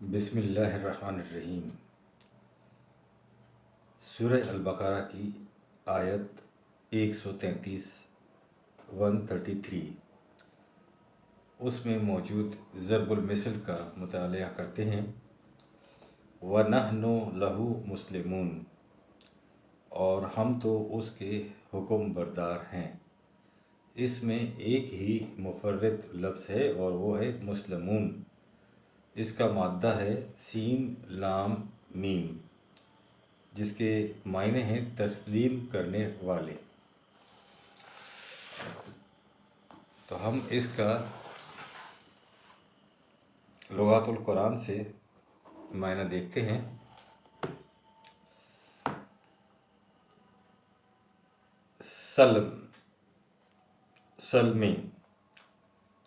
بسم اللہ الرحمن الرحیم۔ سورہ البقرہ کی آیت 133 133 اس میں موجود ضرب المثل کا مطالعہ کرتے ہیں۔ وَنَحْنُ لَهُ مُسْلِمُونَ، اور ہم تو اس کے حکم بردار ہیں۔ اس میں ایک ہی مفرد لفظ ہے اور وہ ہے مسلمون۔ اس کا مادہ ہے سین لام میم، جس کے معنی ہیں تسلیم کرنے والے۔ تو ہم اس کا لغات القرآن سے معنی دیکھتے ہیں۔ سلم،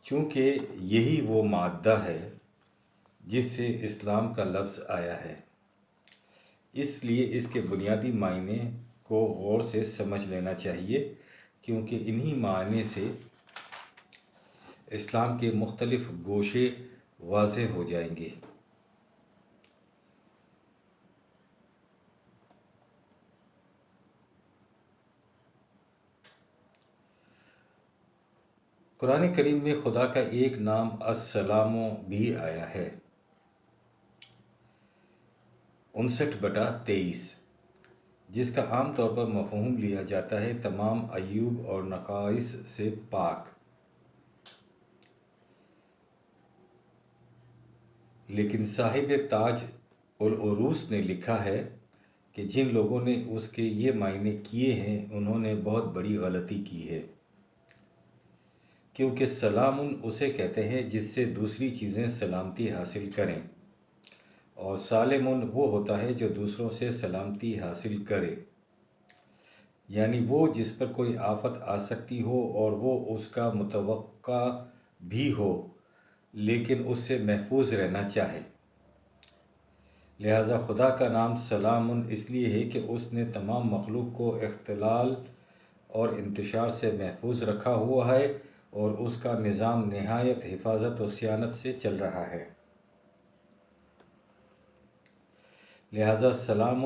چونکہ یہی وہ مادہ ہے جس سے اسلام کا لفظ آیا ہے، اس لیے اس کے بنیادی معنی کو غور سے سمجھ لینا چاہیے، کیونکہ انہی معنی سے اسلام کے مختلف گوشے واضح ہو جائیں گے۔ قرآن کریم میں خدا کا ایک نام السلام بھی آیا ہے، 59/23، جس کا عام طور پر مفہوم لیا جاتا ہے تمام عیوب اور نقائص سے پاک۔ لیکن صاحب تاج العروس نے لکھا ہے کہ جن لوگوں نے اس کے یہ معنی کیے ہیں انہوں نے بہت بڑی غلطی کی ہے، کیونکہ سلام اسے کہتے ہیں جس سے دوسری چیزیں سلامتی حاصل کریں، اور سالم وہ ہوتا ہے جو دوسروں سے سلامتی حاصل کرے، یعنی وہ جس پر کوئی آفت آ سکتی ہو اور وہ اس کا متوقع بھی ہو لیکن اس سے محفوظ رہنا چاہے۔ لہذا خدا کا نام سلام اس لیے ہے کہ اس نے تمام مخلوق کو اختلال اور انتشار سے محفوظ رکھا ہوا ہے اور اس کا نظام نہایت حفاظت و صیانت سے چل رہا ہے۔ لہذا سلام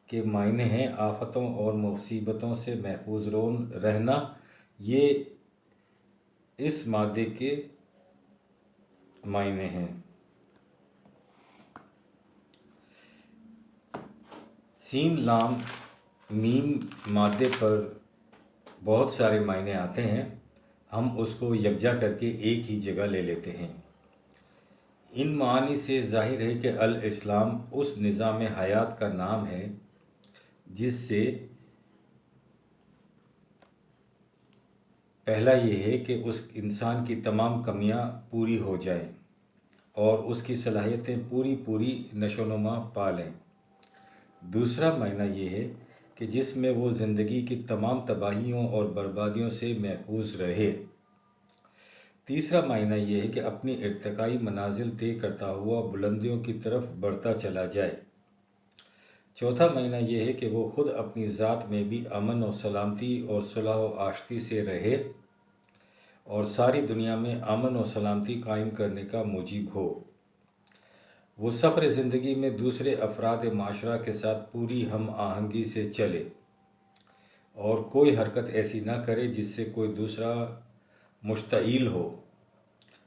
کے معنی ہیں آفتوں اور مصیبتوں سے محفوظ رہنا۔ یہ اس مادے کے معنی ہیں۔ سین لام میم مادے پر بہت سارے معنی آتے ہیں، ہم اس کو یکجا کر کے ایک ہی جگہ لے لیتے ہیں۔ ان معانی سے ظاہر ہے کہ الاسلام اس نظام حیات کا نام ہے جس سے پہلا یہ ہے کہ اس انسان کی تمام کمیاں پوری ہو جائیں اور اس کی صلاحیتیں پوری نشو و نما پا لیں۔ دوسرا معنی یہ ہے کہ جس میں وہ زندگی کی تمام تباہیوں اور بربادیوں سے محفوظ رہے۔ تیسرا معنی یہ ہے کہ اپنی ارتقائی منازل طے کرتا ہوا بلندیوں کی طرف بڑھتا چلا جائے۔ چوتھا معنی یہ ہے کہ وہ خود اپنی ذات میں بھی امن و سلامتی اور صلح و آشتی سے رہے اور ساری دنیا میں امن و سلامتی قائم کرنے کا موجب ہو۔ وہ سفر زندگی میں دوسرے افراد معاشرہ کے ساتھ پوری ہم آہنگی سے چلے اور کوئی حرکت ایسی نہ کرے جس سے کوئی دوسرا مشتعل ہو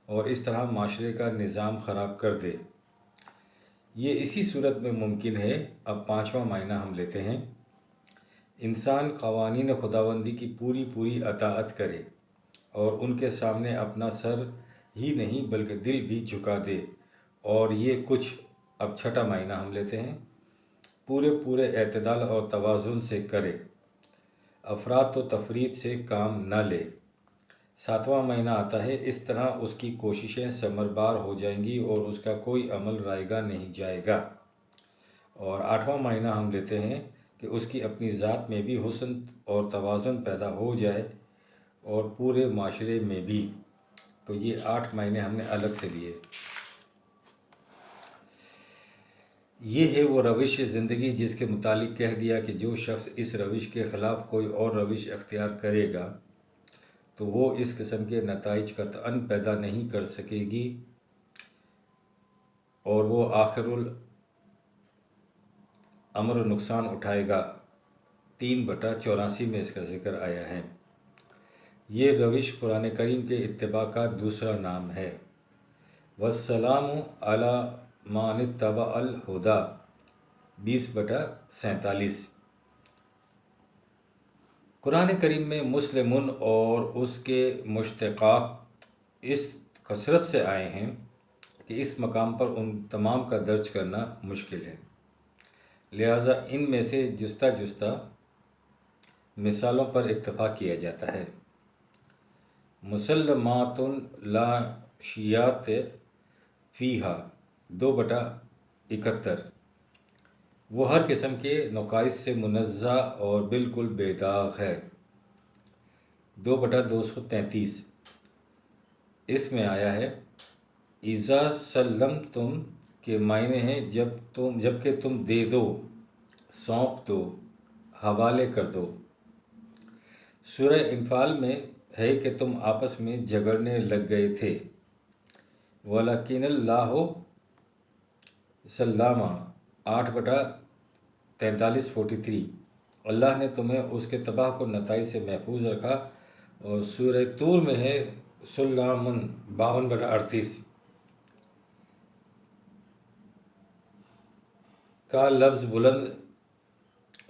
اور اس طرح معاشرے کا نظام خراب کر دے۔ یہ اسی صورت میں ممکن ہے۔ اب پانچواں معنی ہم لیتے ہیں۔ انسان قوانین خداوندی کی پوری اطاعت کرے اور ان کے سامنے اپنا سر ہی نہیں بلکہ دل بھی جھکا دے، اور یہ کچھ اب چھٹا معنی ہم لیتے ہیں، پورے اعتدال اور توازن سے کرے، افراط و تفریط سے کام نہ لے۔ ساتواں معنی آتا ہے اس طرح اس کی کوششیں ثمربار ہو جائیں گی اور اس کا کوئی عمل رائگاں نہیں جائے گا۔ اور آٹھواں معنی ہم لیتے ہیں کہ اس کی اپنی ذات میں بھی حسن اور توازن پیدا ہو جائے اور پورے معاشرے میں بھی۔ تو یہ 8 معنی ہم نے الگ سے لیے۔ یہ ہے وہ روش زندگی جس کے متعلق کہہ دیا کہ جو شخص اس روش کے خلاف کوئی اور روش اختیار کرے گا تو وہ اس قسم کے نتائج قطعاً پیدا نہیں کر سکے گی۔ اور وہ آخر الامر نقصان اٹھائے گا، 3/84 میں اس کا ذکر آیا ہے۔ یہ روش قرآن کریم کے اتباع کا دوسرا نام ہے۔ والسلام علی من اتبع الہدی، 20/47۔ قرآن کریم میں مسلمون اور اس کے مشتقات اس کثرت سے آئے ہیں کہ اس مقام پر ان تمام کا درج کرنا مشکل ہے، لہٰذا ان میں سے جستہ جستہ مثالوں پر اکتفا کیا جاتا ہے۔ مسلمات لا شیات فیہا، 2/71۔ وہ ہر قسم کے نقائص سے منزہ اور بالکل بے داغ ہے، 2/233۔ اس میں آیا ہے اذا سلمتم کے معنی ہیں جب کہ تم دے دو، سونپ دو، حوالے کر دو۔ سورہ انفال میں ہے کہ تم آپس میں جھگڑنے لگ گئے تھے، وَلَكِنَ اللَّهُ سَلَّمَ، 8/43۔ اللہ نے تمہیں اس کے تباہ کن نتائج سے محفوظ رکھا۔ اور سورہ طور میں ہے سلامن، 52/38 کا لفظ بلند،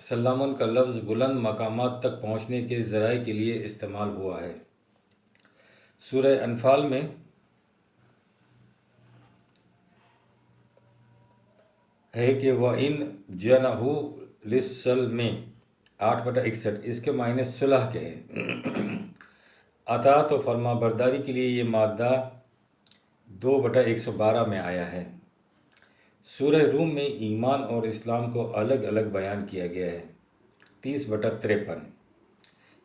سلامن کا لفظ بلند مقامات تک پہنچنے کے ذرائع کے لیے استعمال ہوا ہے۔ سورہ انفال میں ہے کہ وَإِن جَنَحُوا لِلسَّلْمِ، 8/61۔ اس کے معنی صلح کے ہیں۔ اطاعت و فرما برداری کے لیے یہ مادہ 2/112 میں آیا ہے۔ سورہ روم میں ایمان اور اسلام کو الگ الگ بیان کیا گیا ہے، 30/53۔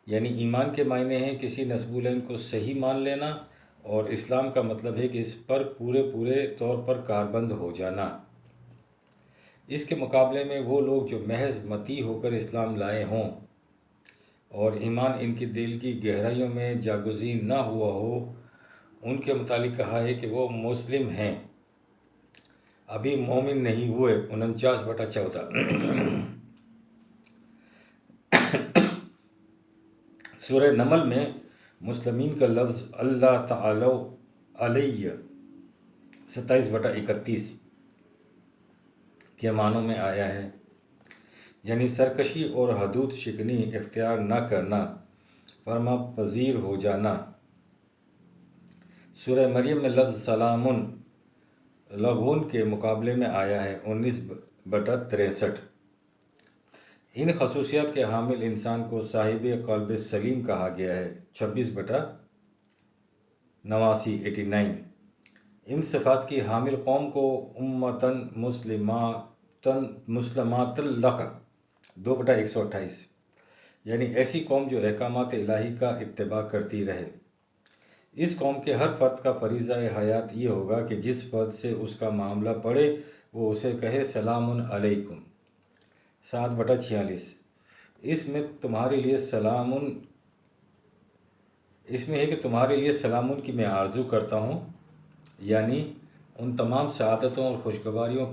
یعنی ایمان کے معنی ہیں کسی نسب العین کو صحیح مان لینا، اور اسلام کا مطلب ہے کہ اس پر پورے طور پر کاربند ہو جانا۔ اس کے مقابلے میں وہ لوگ جو محض مطیع ہو کر اسلام لائے ہوں اور ایمان ان کے دل کی گہرائیوں میں جاگزین نہ ہوا ہو، ان کے متعلق کہا ہے کہ وہ مسلم ہیں، ابھی مومن نہیں ہوئے، 49/14۔ سورہ نمل میں مسلمین کا لفظ اللہ تعالی علیہ، 27/31 کے معنوں میں آیا ہے، یعنی سرکشی اور حدود شکنی اختیار نہ کرنا، فرما پذیر ہو جانا۔ سورہ مریم میں لفظ سلامن لغون کے مقابلے میں آیا ہے، 19/63۔ ان خصوصیات کے حامل انسان کو صاحب قلب سلیم کہا گیا ہے، 26/89، 89۔ ان صفات کی حامل قوم کو امتن مسلمات لک، 2/128۔ یعنی ایسی قوم جو احکامات الہی کا اتباع کرتی رہے۔ اس قوم کے ہر فرد کا فریضہ حیات یہ ہوگا کہ جس فرد سے اس کا معاملہ پڑے وہ اسے کہے سلام علیکم، 7/46۔ اس میں ہے کہ تمہارے لیے سلام کی میں آرزو کرتا ہوں، یعنی ان تمام سعادتوں اور خوشگواریوں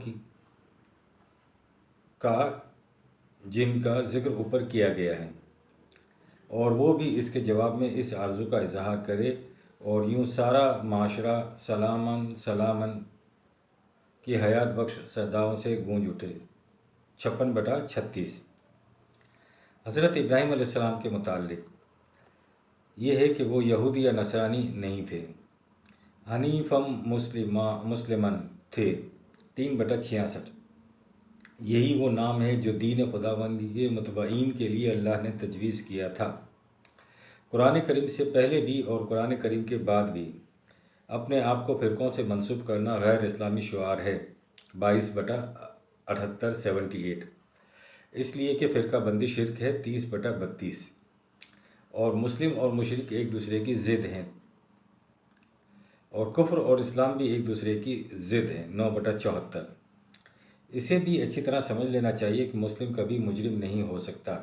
کا جن کا ذکر اوپر کیا گیا ہے، اور وہ بھی اس کے جواب میں اس آرزو کا اظہار کرے، اور یوں سارا معاشرہ سلامن سلامن کی حیات بخش صداؤں سے گونج اٹھے، 56/36۔ حضرت ابراہیم علیہ السلام کے متعلق یہ ہے کہ وہ یہودی یا نصرانی نہیں تھے، حنیفم مسلمن تھے، 3/66۔ یہی وہ نام ہے جو دین خداوندی کے متبعین کے لیے اللہ نے تجویز کیا تھا۔ قرآن کریم سے پہلے بھی اور قرآن کریم کے بعد بھی اپنے آپ کو فرقوں سے منسوب کرنا غیر اسلامی شعار ہے، 22/78، 78۔ اس لیے کہ فرقہ بندی شرک ہے، 30/32۔ اور مسلم اور مشرک ایک دوسرے کی ضد ہیں، اور کفر اور اسلام بھی ایک دوسرے کی ضد ہیں، 9/74۔ اسے بھی اچھی طرح سمجھ لینا چاہیے کہ مسلم کبھی مجرم نہیں ہو سکتا،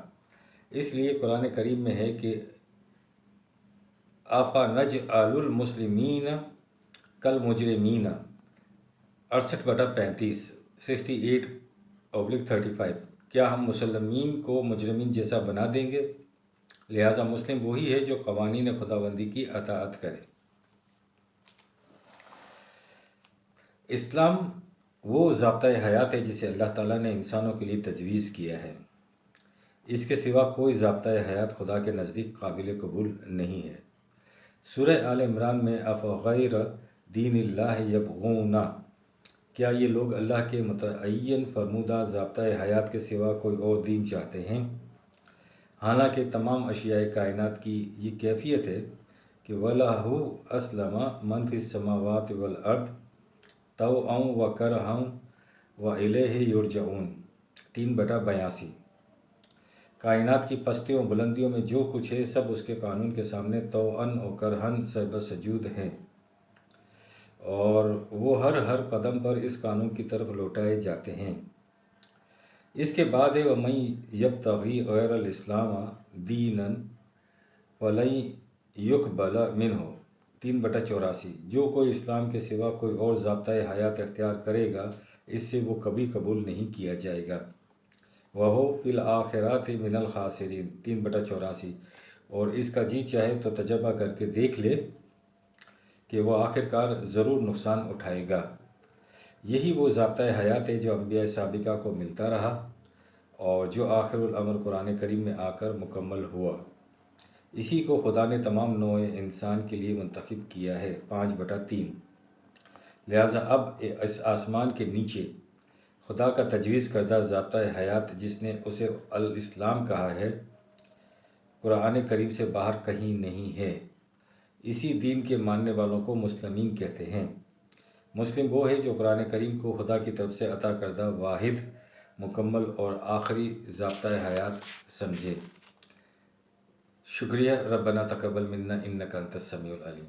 اس لیے قرآن کریم میں ہے کہ آفا نجعل المسلمین کالمجرمین، 68/35 68/35 کیا ہم مسلمین کو مجرمین جیسا بنا دیں گے؟ لہٰذا مسلم وہی ہے جو قوانین خداوندی کی اطاعت کرے۔ اسلام وہ ضابطۂ حیات ہے جسے اللہ تعالیٰ نے انسانوں کے لیے تجویز کیا ہے۔ اس کے سوا کوئی ضابطۂ حیات خدا کے نزدیک قابل قبول نہیں ہے۔ سورہ آل عمران میں افغیر دین اللہ یبغون، کیا یہ لوگ اللہ کے متعین فرمودہ ضابطۂ حیات کے سوا کوئی اور دین چاہتے ہیں؟ حالانکہ تمام اشیاء کائنات کی یہ کیفیت ہے کہ وَلَهُ أَسْلَمَ مَنْ فِي السَّمَاوَاتِ وَالْأَرْضِ طَوْعًا وَكَرْهًا وَإِلَيْهِ يُرْجَعُونَ 3/82 کائنات کی پستیوں و بلندیوں میں جو کچھ ہے سب اس کے قانون کے سامنے طوعاً و کرہاً سجود ہیں، اور وہ ہر قدم پر اس قانون کی طرف لوٹائے جاتے ہیں۔ اس کے بعد ہے وَمَن يَبْتَغِي غَيْرَ الْإِسْلَامَ دِينًا فَلَن يُقْبَلَ مِنْهُ 3/84 جو کوئی اسلام کے سوا کوئی اور ضابطۂ حیات اختیار کرے گا اس سے وہ کبھی قبول نہیں کیا جائے گا۔ وَهُوَ فِي الْآخِرَةِ مِنَ الْخَاسِرِينَ 3/84 اور اس کا جی چاہے تو تجربہ کر کے دیکھ لے کہ وہ آخرکار ضرور نقصان اٹھائے گا۔ یہی وہ ضابطۂ حیات ہے جو انبیاء سابقہ کو ملتا رہا اور جو آخر الامر قرآن کریم میں آ کر مکمل ہوا۔ اسی کو خدا نے تمام نوع انسان کے لیے منتخب کیا ہے 5/3 لہٰذا اب اس آسمان کے نیچے خدا کا تجویز کردہ ضابطۂ حیات جس نے اسے الاسلام کہا ہے قرآن کریم سے باہر کہیں نہیں ہے۔ اسی دین کے ماننے والوں کو مسلمین کہتے ہیں۔ مسلم وہ ہے جو قرآن کریم کو خدا کی طرف سے عطا کردہ واحد، مکمل اور آخری ضابطۂ حیات سمجھے۔ شکریہ۔ ربنا تقبل منا انک انت السمیع العلیم۔